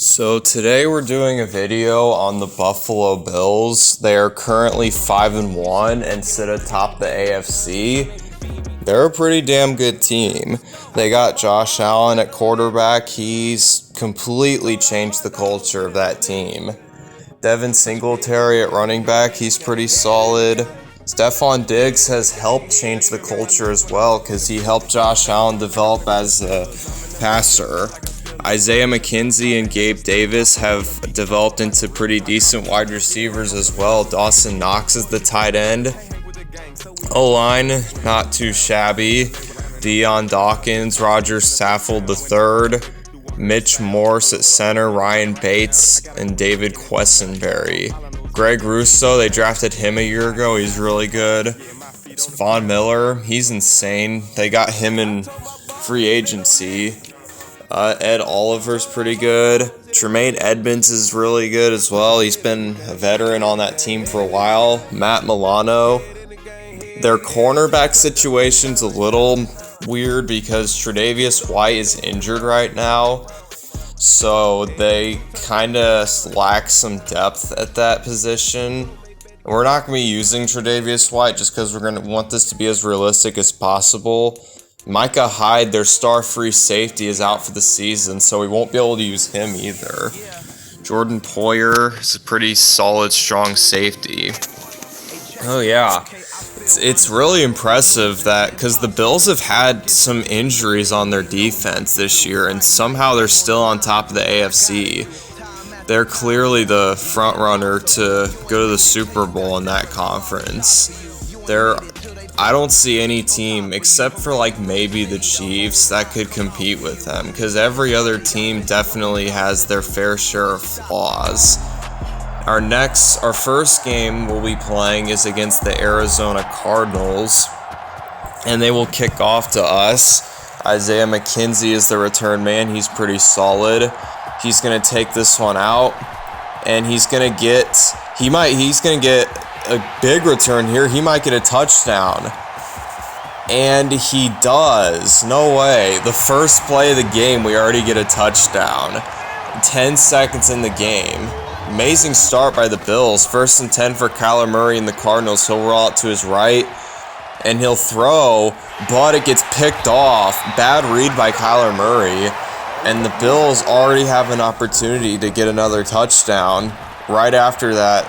So today we're doing a video on the Buffalo Bills. They are currently 5-1 and sit atop the AFC. They're a pretty damn good team. They got Josh Allen at quarterback. He's completely changed the culture of that team. Devin Singletary at running back, he's pretty solid. Stephon Diggs has helped change the culture as well because he helped Josh Allen develop as a passer. Isaiah McKenzie and Gabe Davis have developed into pretty decent wide receivers as well. Dawson Knox is the tight end. O-line, not too shabby. Deion Dawkins, Roger Saffold III, Mitch Morse at center, Ryan Bates, and David Quessenberry. Greg Russo, they drafted him a year ago. He's really good. Von Miller, he's insane. They got him in free agency. Ed Oliver's pretty good. Tremaine Edmonds is really good as well. He's been a veteran on that team for a while. Matt Milano. Their cornerback situation's a little weird because Tre'Davious White is injured right now. So they kind of lack some depth at that position. We're not going to be using Tre'Davious White just because we're going to want this to be as realistic as possible. Micah Hyde, their star free safety, is out for the season, so we won't be able to use him either. Jordan Poyer is a pretty solid, strong safety. Oh yeah, it's really impressive that because the Bills have had some injuries on their defense this year, and somehow they're still on top of the AFC. They're clearly the front runner to go to the Super Bowl in that conference. I don't see any team except for like maybe the Chiefs that could compete with them because every other team definitely has their fair share of flaws. Our first game we'll be playing is against the Arizona Cardinals, and they will kick off to us. Isaiah McKenzie is the return man. He's pretty solid. He's gonna take this one out, and he's gonna get a big return here. He might get a touchdown. And he does. No way. The first play of the game, we already get a touchdown. 10 seconds in the game. Amazing start by the Bills. 1st and 10 for Kyler Murray and the Cardinals. He'll roll out to his right, and he'll throw, but it gets picked off. Bad read by Kyler Murray. And the Bills already have an opportunity to get another touchdown right after that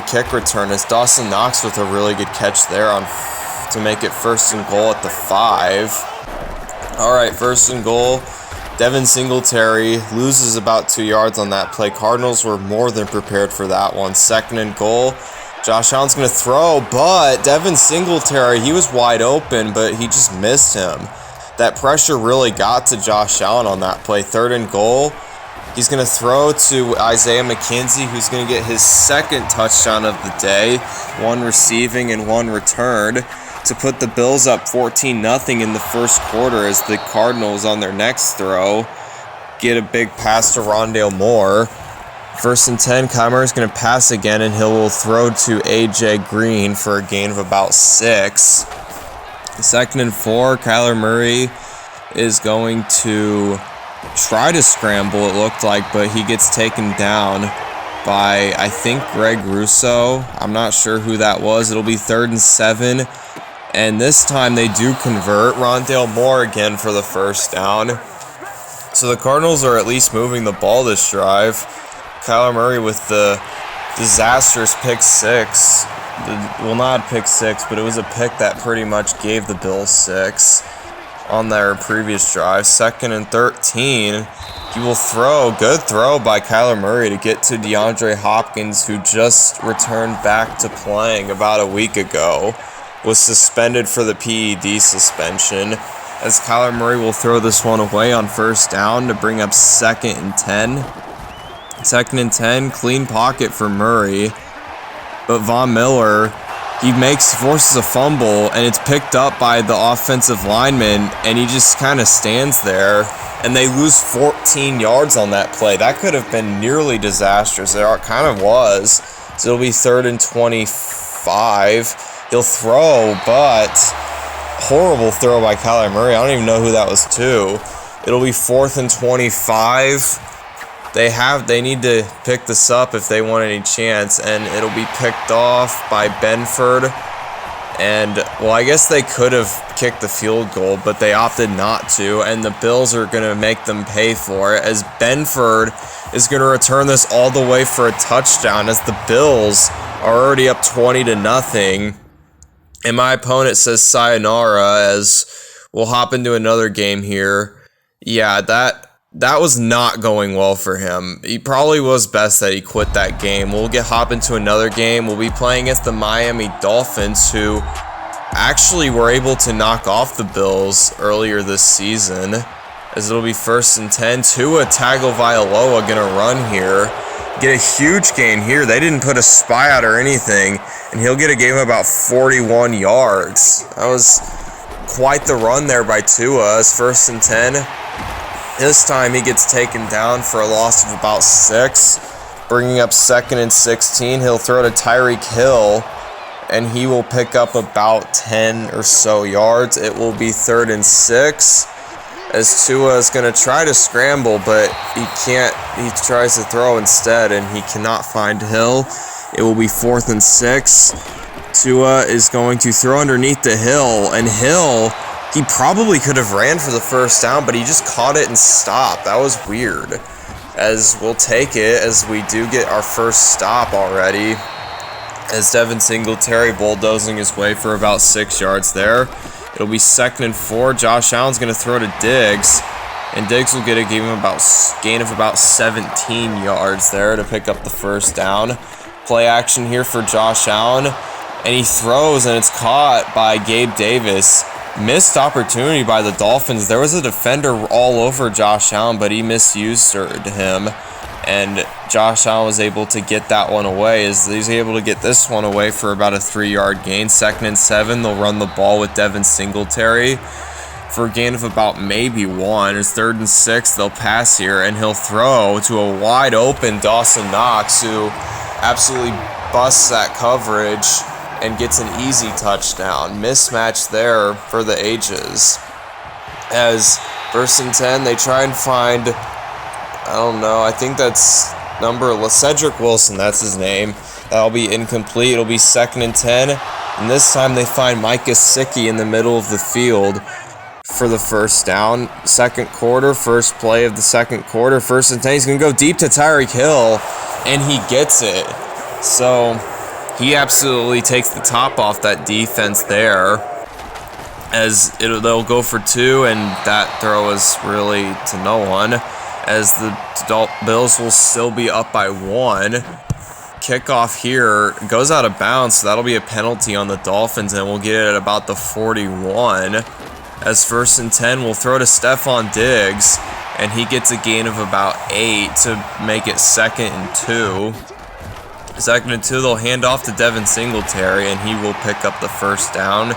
kick return is Dawson Knox with a really good catch there to make it 1st and goal at the 5. Alright, 1st and goal. Devin Singletary loses about 2 yards on that play. Cardinals were more than prepared for that one. 2nd and goal. Josh Allen's going to throw, but Devin Singletary, he was wide open, but he just missed him. That pressure really got to Josh Allen on that play. 3rd and goal. He's going to throw to Isaiah McKenzie, who's going to get his 2nd touchdown of the day, 1 receiving and 1 returned, to put the Bills up 14-0 in the first quarter as the Cardinals on their next throw get a big pass to Rondale Moore. 1st and 10, Kyler is going to pass again, and he'll throw to A.J. Green for a gain of about 6. 2nd and 4, Kyler Murray is going to try to scramble, it looked like, but he gets taken down by, I think, Greg Russo. I'm not sure who that was. It'll be 3rd and 7, and this time they do convert. Rondale Moore again for the 1st down. So the Cardinals are at least moving the ball this drive. Kyler Murray with the disastrous pick 6. Well, not pick 6, but it was a pick that pretty much gave the Bills 6 on their previous drive. 2nd and 13. He will throw. Good throw by Kyler Murray to get to DeAndre Hopkins, who just returned back to playing about a week ago. Was suspended for the PED suspension. As Kyler Murray will throw this one away on 1st down to bring up 2nd and 10. 2nd and 10. Clean pocket for Murray. But Von Miller, he forces a fumble, and it's picked up by the offensive lineman, and he just kind of stands there, and they lose 14 yards on that play. That could have been nearly disastrous. It kind of was. So it'll be 3rd and 25. He'll throw, but horrible throw by Kyler Murray. I don't even know who that was to. It'll be 4th and 25. They need to pick this up if they want any chance, and it'll be picked off by Benford. And, well, I guess they could have kicked the field goal, but they opted not to, and the Bills are going to make them pay for it, as Benford is going to return this all the way for a touchdown, as the Bills are already up 20-0. And my opponent says sayonara, as we'll hop into another game here. Yeah, that was not going well for him. He probably was best that he quit that game. We'll hop into another game. We'll be playing against the Miami Dolphins, who actually were able to knock off the Bills earlier this season, as it'll be 1st and 10. Tua Tagovailoa gonna run here, get a huge gain here. They didn't put a spy out or anything, and he'll get a gain of about 41 yards. That was quite the run there by Tua. As 1st and 10. This time he gets taken down for a loss of about 6, bringing up 2nd and 16. He'll throw to Tyreek Hill, and he will pick up about 10 or so yards. It will be 3rd and 6, as Tua is going to try to scramble, but he can't. He tries to throw instead, and he cannot find Hill. It will be 4th and 6. Tua is going to throw underneath the Hill, and Hill, he probably could have ran for the 1st down, but he just caught it and stopped. That was weird. As we'll take it, as we do get our 1st stop already. As Devin Singletary bulldozing his way for about 6 yards there. It'll be 2nd and 4. Josh Allen's going to throw to Diggs. And Diggs will get a gain of about 17 yards there to pick up the 1st down. Play action here for Josh Allen. And he throws, and it's caught by Gabe Davis. Missed opportunity by the Dolphins. There was a defender all over Josh Allen, but he misused him, and Josh Allen was able to get that one away, as he's able to get this one away for about a 3-yard gain. 2nd and 7, they'll run the ball with Devin Singletary for a gain of about maybe 1. It's 3rd and 6, they'll pass here, and he'll throw to a wide open Dawson Knox, who absolutely busts that coverage and gets an easy touchdown. Mismatch there for the ages. As 1st and 10, they try and find, I don't know, I think that's Cedric Wilson, that's his name. That'll be incomplete. It'll be 2nd and 10. And this time they find Mike Gesicki in the middle of the field for the 1st down. 2nd quarter, 1st play of the 2nd quarter. 1st and 10, he's going to go deep to Tyreek Hill, and he gets it. So he absolutely takes the top off that defense there, as they'll go for 2, and that throw is really to no one, as the Bills will still be up by 1. Kickoff here goes out of bounds, so that'll be a penalty on the Dolphins, and we'll get it at about the 41. As 1st and 10, we'll throw to Stephon Diggs, and he gets a gain of about 8 to make it 2nd and 2. 2nd and 2, they'll hand off to Devin Singletary, and he will pick up the 1st down.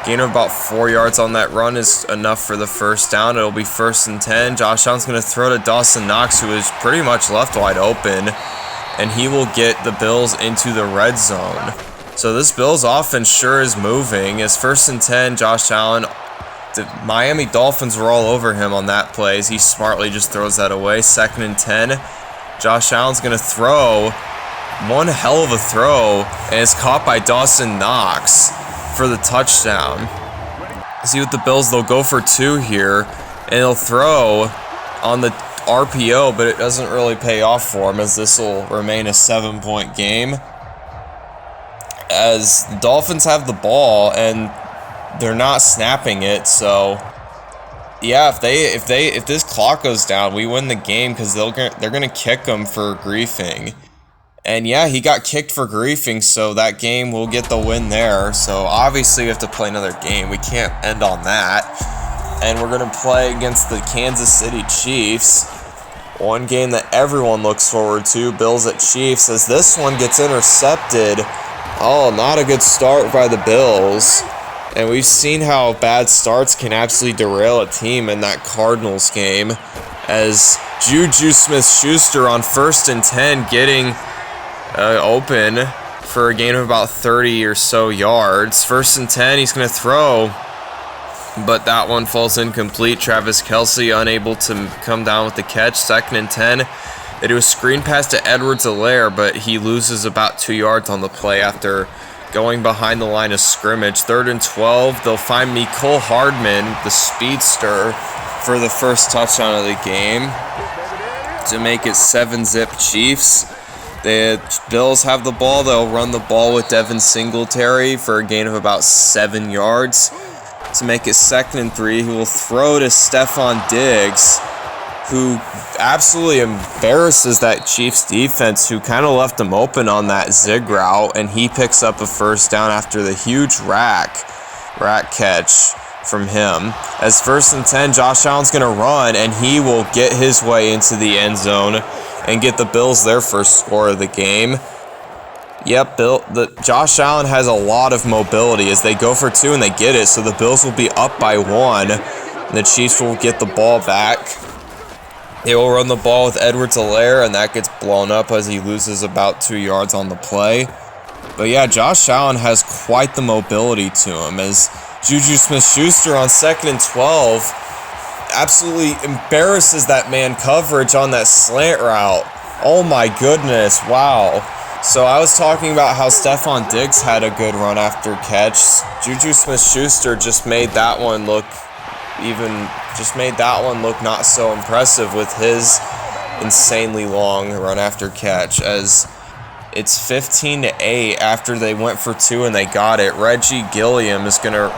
Gain of about 4 yards on that run is enough for the 1st down. It'll be 1st and 10. Josh Allen's going to throw to Dawson Knox, who is pretty much left wide open, and he will get the Bills into the red zone. So this Bills offense sure is moving. As 1st and 10, Josh Allen, the Miami Dolphins were all over him on that play, as he smartly just throws that away. 2nd and 10, Josh Allen's going to throw. One hell of a throw, and it's caught by Dawson Knox for the touchdown. See what the Bills, they'll go for 2 here, and they'll throw on the RPO, but it doesn't really pay off for them, as this will remain a 7-point game. As the Dolphins have the ball, and they're not snapping it, so yeah, if this clock goes down, we win the game, because they're gonna kick them for griefing. And yeah, he got kicked for griefing, so that game will get the win there. So obviously we have to play another game. We can't end on that. And we're going to play against the Kansas City Chiefs. One game that everyone looks forward to, Bills at Chiefs, as this one gets intercepted. Oh, not a good start by the Bills. And we've seen how bad starts can absolutely derail a team in that Cardinals game, as Juju Smith-Schuster on 1st and 10 getting open for a gain of about 30 or so yards. 1st and 10, he's going to throw. but that one falls incomplete. Travis Kelce unable to come down with the catch. 2nd and 10. They do a screen pass to Edwards-Helaire, but he loses about 2 yards on the play after going behind the line of scrimmage. 3rd and 12. They'll find Mecole Hardman, the speedster, for the first touchdown of the game to make it 7-zip Chiefs. The Bills have the ball. They'll run the ball with Devin Singletary for a gain of about 7 yards to make it 2nd and 3. He will throw to Stephon Diggs, who absolutely embarrasses that Chiefs defense, who kind of left him open on that zig route, and he picks up a first down after the huge rack catch from him. As 1st and 10, Josh Allen's going to run, and he will get his way into the end zone and get the Bills their first score of the game. Yep, Josh Allen has a lot of mobility as they go for 2 and they get it, so the Bills will be up by 1, and the Chiefs will get the ball back. They will run the ball with Edwards-Helaire, and that gets blown up as he loses about 2 yards on the play. But yeah, Josh Allen has quite the mobility to him as Juju Smith-Schuster on 2nd and 12 absolutely embarrasses that man coverage on that slant route. Oh my goodness, wow. So I was talking about how Stephon Diggs had a good run after catch. Juju Smith-Schuster just made that one look not so impressive with his insanely long run after catch, as it's 15-8 after they went for 2 and they got it. Reggie Gilliam is going to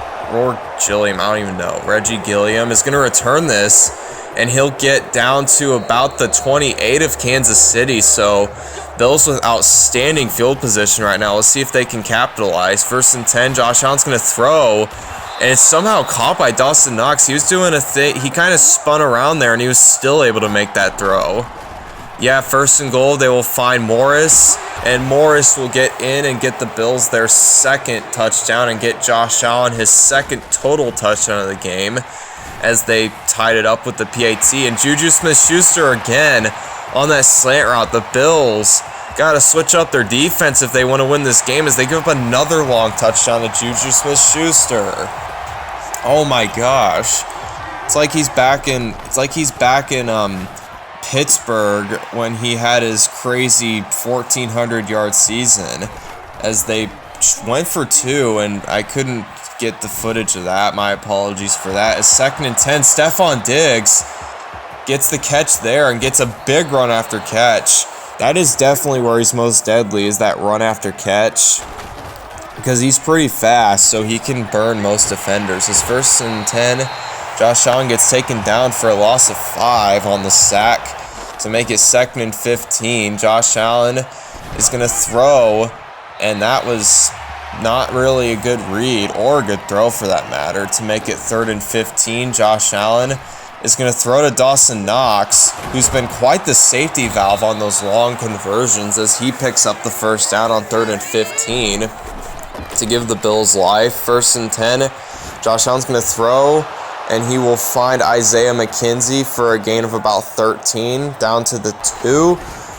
return this, and he'll get down to about the 28 of Kansas City. So Bills with outstanding field position right now. Let's see if they can capitalize. 1st and 10, Josh Allen's going to throw, and it's somehow caught by Dawson Knox. He was doing a thing. He kind of spun around there, and he was still able to make that throw. Yeah, 1st and goal, they will find Morris, and Morris will get in and get the Bills their 2nd touchdown and get Josh Allen his 2nd total touchdown of the game as they tied it up with the PAT. And Juju Smith-Schuster again on that slant route. The Bills got to switch up their defense if they want to win this game as they give up another long touchdown to Juju Smith-Schuster. Oh my gosh. It's like he's back in Pittsburgh when he had his crazy 1,400-yard season, as they went for 2, and I couldn't get the footage of that. My apologies for that. As 2nd and 10, Stephon Diggs gets the catch there and gets a big run after catch. That is definitely where he's most deadly, is that run after catch, because he's pretty fast, so he can burn most defenders. His 1st and 10, Josh Allen gets taken down for a loss of 5 on the sack to make it 2nd and 15. Josh Allen is going to throw, and that was not really a good read or a good throw for that matter, to make it 3rd and 15. Josh Allen is going to throw to Dawson Knox, who's been quite the safety valve on those long conversions, as he picks up the first down on 3rd and 15 to give the Bills life. 1st and 10, Josh Allen's going to throw, and he will find Isaiah McKenzie for a gain of about 13 down to the 2.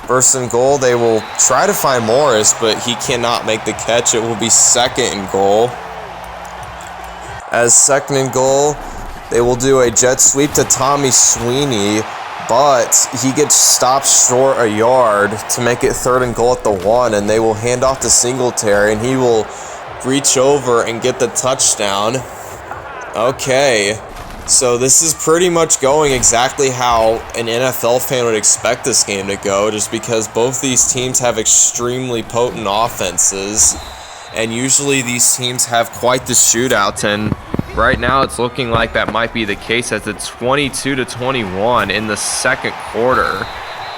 1st and goal, they will try to find Morris, but he cannot make the catch. It will be 2nd and goal. As 2nd and goal, they will do a jet sweep to Tommy Sweeney, but he gets stopped short a yard to make it 3rd and goal at the 1, and they will hand off to Singletary, and he will reach over and get the touchdown. Okay. So this is pretty much going exactly how an NFL fan would expect this game to go, just because both these teams have extremely potent offenses, and usually these teams have quite the shootout, and right now it's looking like that might be the case, as it's 22-21 in the 2nd quarter,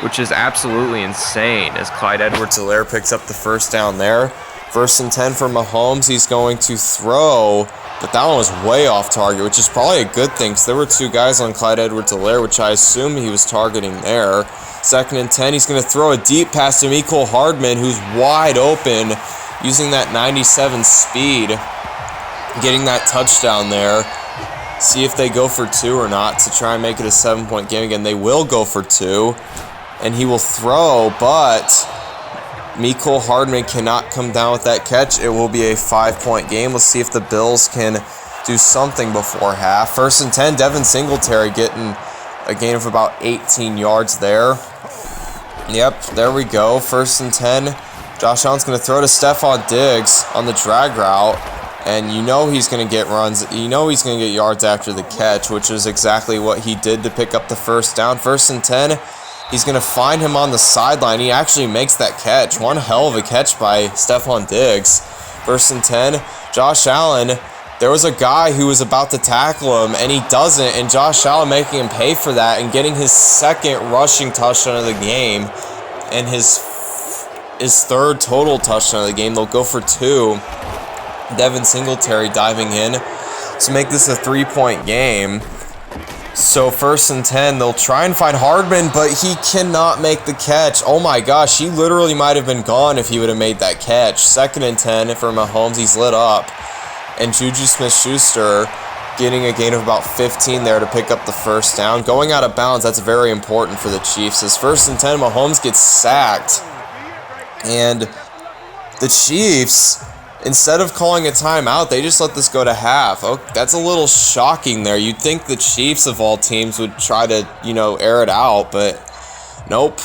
which is absolutely insane, as Clyde Edwards-Helaire picks up the first down there. 1st and 10 for Mahomes. He's going to throw, but that one was way off target, which is probably a good thing, because there were 2 guys on Clyde Edwards-Helaire, which I assume he was targeting there. 2nd and 10, he's going to throw a deep pass to Mecole Hardman, who's wide open, using that 97 speed, getting that touchdown there. See if they go for 2 or not to try and make it a 7-point game again. They will go for 2, and he will throw, but Mecole Hardman cannot come down with that catch. It will be a 5-point game. Let's see if the Bills can do something before half. 1st and 10, Devin Singletary getting a gain of about 18 yards there. Yep, there we go. 1st and 10. Josh Allen's going to throw to Stephon Diggs on the drag route. And you know he's going to get runs. You know he's going to get yards after the catch, which is exactly what he did to pick up the 1st down. 1st and 10. He's going to find him on the sideline. He actually makes that catch. One hell of a catch by Stephon Diggs. 1st and 10. Josh Allen. There was a guy who was about to tackle him, and he doesn't, and Josh Allen making him pay for that and getting his 2nd rushing touchdown of the game and his 3rd total touchdown of the game. They'll go for 2. Devin Singletary diving in to make this a 3-point game. So 1st and 10, they'll try and find Hardman, but he cannot make the catch. Oh my gosh, he literally might have been gone if he would have made that catch. 2nd and 10 for Mahomes, he's lit up. And Juju Smith-Schuster getting a gain of about 15 there to pick up the 1st down. Going out of bounds, that's very important for the Chiefs. As 1st and 10, Mahomes gets sacked. And the Chiefs, instead of calling a timeout, they just let this go to half. Oh, that's a little shocking there. You'd think the Chiefs of all teams would try to, air it out, but nope.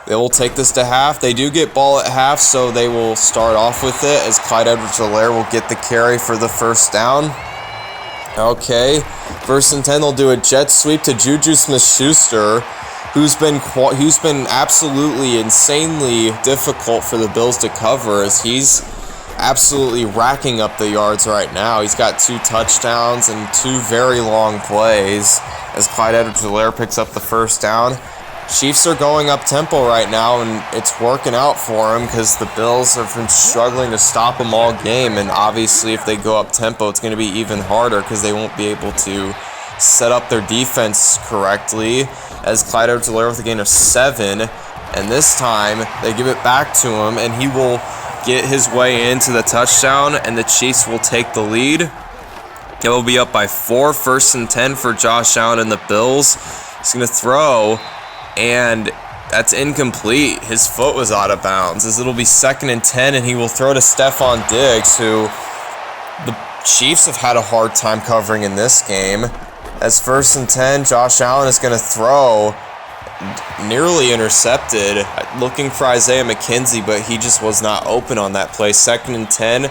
They will take this to half. They do get ball at half, so they will start off with it as Clyde Edwards-Helaire will get the carry for the 1st down. Okay, 1st and 10, they'll do a jet sweep to Juju Smith-Schuster, who's been absolutely insanely difficult for the Bills to cover, as he's absolutely racking up the yards right now. He's got 2 touchdowns and 2 very long plays as Clyde Edwards-Helaire picks up the 1st down. Chiefs are going up tempo right now, and it's working out for them because the Bills have been struggling to stop them all game, and obviously if they go up tempo, it's going to be even harder because they won't be able to set up their defense correctly. As Clyde Edwards-Helaire with a gain of 7, and this time they give it back to him, and he will get his way into the touchdown, and the Chiefs will take the lead. It will be up by 4, 1st and 10 for Josh Allen and the Bills. He's going to throw, and that's incomplete. His foot was out of bounds, as it'll be 2nd and 10, and he will throw to Stephon Diggs, who the Chiefs have had a hard time covering in this game. As 1st and 10, Josh Allen is going to throw, nearly intercepted, looking for Isaiah McKenzie, but he just was not open on that play. 2nd and 10,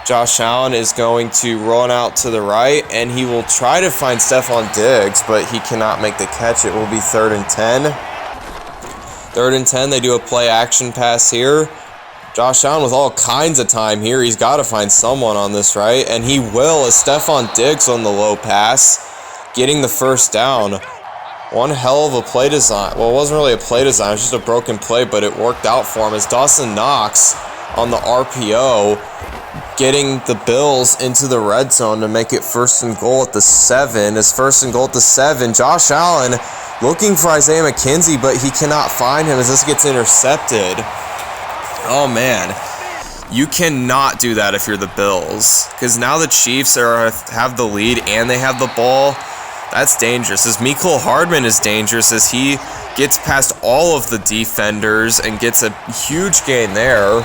Josh Allen is going to run out to the right, and he will try to find Stephon Diggs, but he cannot make the catch. It will be 3rd and 10. 3rd and 10, they do a play action pass here. Josh Allen with all kinds of time here. He's got to find someone on this, right? And he will, as Stephon Diggs on the low pass, getting the 1st down. One hell of a play design. Well, it wasn't really a play design. It was just a broken play, but it worked out for him as Dawson Knox on the RPO, getting the Bills into the red zone to make it 1st and goal at the 7. As 1st and goal at the 7, Josh Allen looking for Isaiah McKenzie, but he cannot find him as this gets intercepted. Oh, man. You cannot do that if you're the Bills, because now the Chiefs have the lead and they have the ball. That's dangerous, as Mecole Hardman is dangerous as he gets past all of the defenders and gets a huge gain there.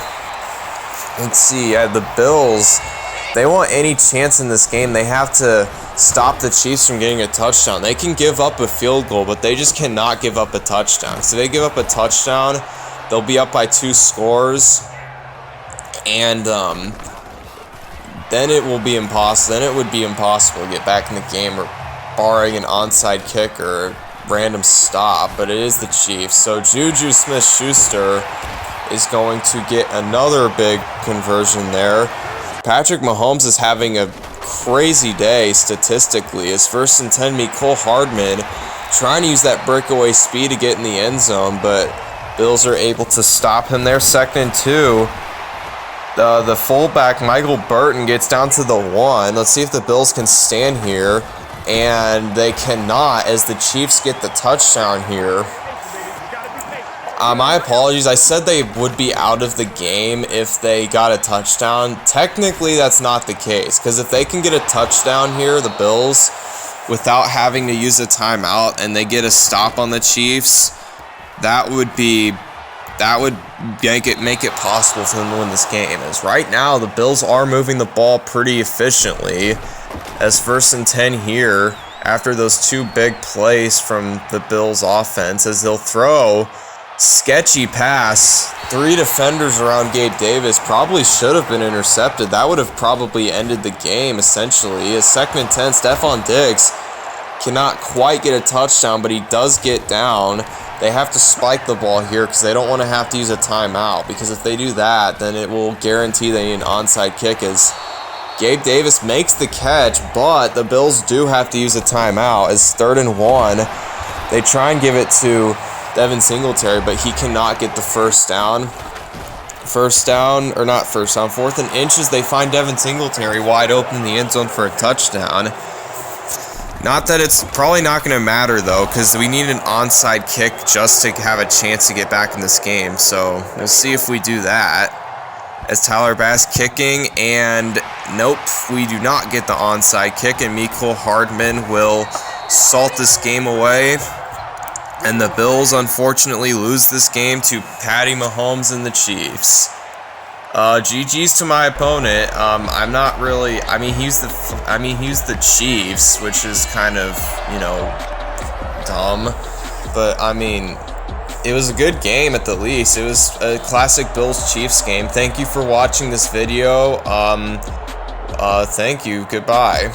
Let's see, the Bills, they want any chance in this game. They have to stop the Chiefs from getting a touchdown. They can give up a field goal, but they just cannot give up a touchdown. So if they give up a touchdown, they'll be up by 2 scores, and then it will be impossible. Then it would be impossible to get back in the game, or barring an onside kick or random stop, but it is the Chiefs. So Juju Smith-Schuster is going to get another big conversion there. Patrick Mahomes is having a crazy day statistically. As 1st and 10, Mecole Hardman trying to use that breakaway speed to get in the end zone, but Bills are able to stop him there. 2nd and 2. The fullback, Michael Burton, gets down to the 1. Let's see if the Bills can stand here. And they cannot, as the Chiefs get the touchdown here. My apologies. I said they would be out of the game if they got a touchdown. Technically, that's not the case, because if they can get a touchdown here, the Bills, without having to use a timeout, and they get a stop on the Chiefs, that would make it possible for them to win this game. As right now, the Bills are moving the ball pretty efficiently. as 1st and 10 here after those 2 big plays from the Bills offense, as they'll throw sketchy pass. 3 defenders around Gabe Davis, probably should have been intercepted. That would have probably ended the game essentially. As 2nd and 10, Stephon Diggs cannot quite get a touchdown, but he does get down. They have to spike the ball here because they don't want to have to use a timeout, because if they do that, then it will guarantee they need an onside kick, as Gabe Davis makes the catch, but the Bills do have to use a timeout. As 3rd and 1, they try and give it to Devin Singletary, but he cannot get the first down. 4th and inches, they find Devin Singletary wide open in the end zone for a touchdown. Not that it's probably not going to matter, though, because we need an onside kick just to have a chance to get back in this game. So we'll see if we do that. As Tyler Bass kicking, and nope, we do not get the onside kick, and Mecole Hardman will salt this game away. And the Bills, unfortunately, lose this game to Patty Mahomes and the Chiefs. GG's to my opponent. I'm not really. I mean, he's the Chiefs, which is kind of, you know, dumb. But I mean, it was a good game at the least. It was a classic Bills-Chiefs game. Thank you for watching this video. Thank you. Goodbye.